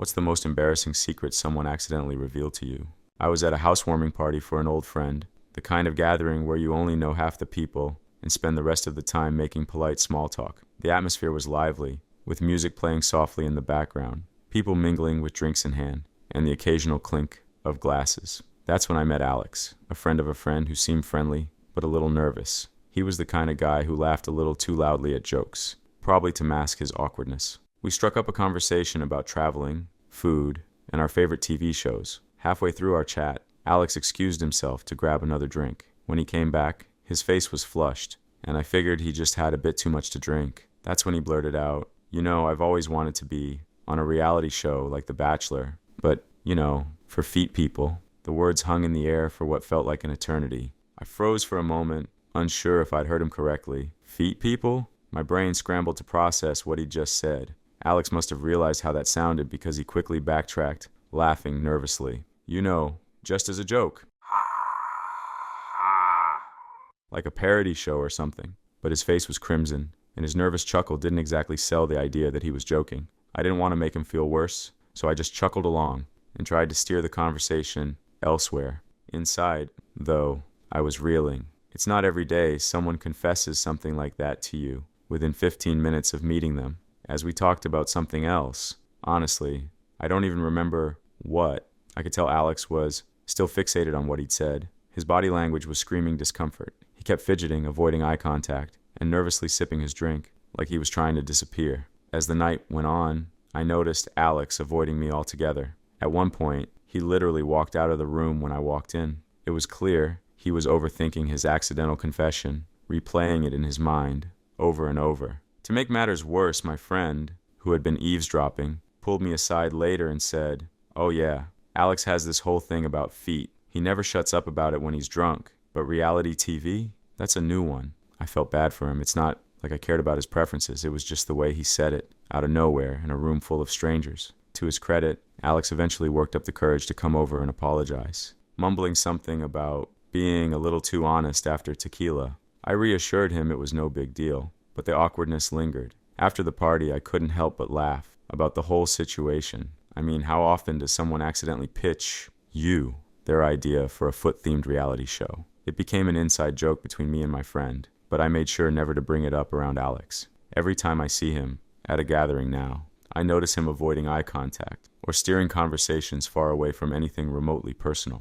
What's the most embarrassing secret someone accidentally revealed to you? I was at a housewarming party for an old friend, the kind of gathering where you only know half the people and spend the rest of the time making polite small talk. The atmosphere was lively, with music playing softly in the background, people mingling with drinks in hand, and the occasional clink of glasses. That's when I met Alex, a friend of a friend who seemed friendly, but a little nervous. He was the kind of guy who laughed a little too loudly at jokes, probably to mask his awkwardness. We struck up a conversation about traveling, food, and our favorite TV shows. Halfway through our chat, Alex excused himself to grab another drink. When he came back, his face was flushed, and I figured he just had a bit too much to drink. That's when he blurted out, I've always wanted to be on a reality show like The Bachelor, but, for feet people." The words hung in the air for what felt like an eternity. I froze for a moment, unsure if I'd heard him correctly. Feet people? My brain scrambled to process what he'd just said. Alex must have realized how that sounded because he quickly backtracked, laughing nervously. Just as a joke. Like a parody show or something. But his face was crimson, and his nervous chuckle didn't exactly sell the idea that he was joking. I didn't want to make him feel worse, so I just chuckled along and tried to steer the conversation elsewhere. Inside, though, I was reeling. It's not every day someone confesses something like that to you within 15 minutes of meeting them. As we talked about something else, honestly, I don't even remember what. I could tell Alex was still fixated on what he'd said. His body language was screaming discomfort. He kept fidgeting, avoiding eye contact, and nervously sipping his drink, like he was trying to disappear. As the night went on, I noticed Alex avoiding me altogether. At one point, he literally walked out of the room when I walked in. It was clear he was overthinking his accidental confession, replaying it in his mind, over and over. To make matters worse, my friend, who had been eavesdropping, pulled me aside later and said, "Oh yeah, Alex has this whole thing about feet. He never shuts up about it when he's drunk. But reality TV? That's a new one." I felt bad for him. It's not like I cared about his preferences. It was just the way he said it, out of nowhere, in a room full of strangers. To his credit, Alex eventually worked up the courage to come over and apologize, mumbling something about being a little too honest after tequila. I reassured him it was no big deal, but the awkwardness lingered. After the party, I couldn't help but laugh about the whole situation. I mean, how often does someone accidentally pitch you their idea for a foot-themed reality show? It became an inside joke between me and my friend, but I made sure never to bring it up around Alex. Every time I see him, at a gathering now, I notice him avoiding eye contact or steering conversations far away from anything remotely personal.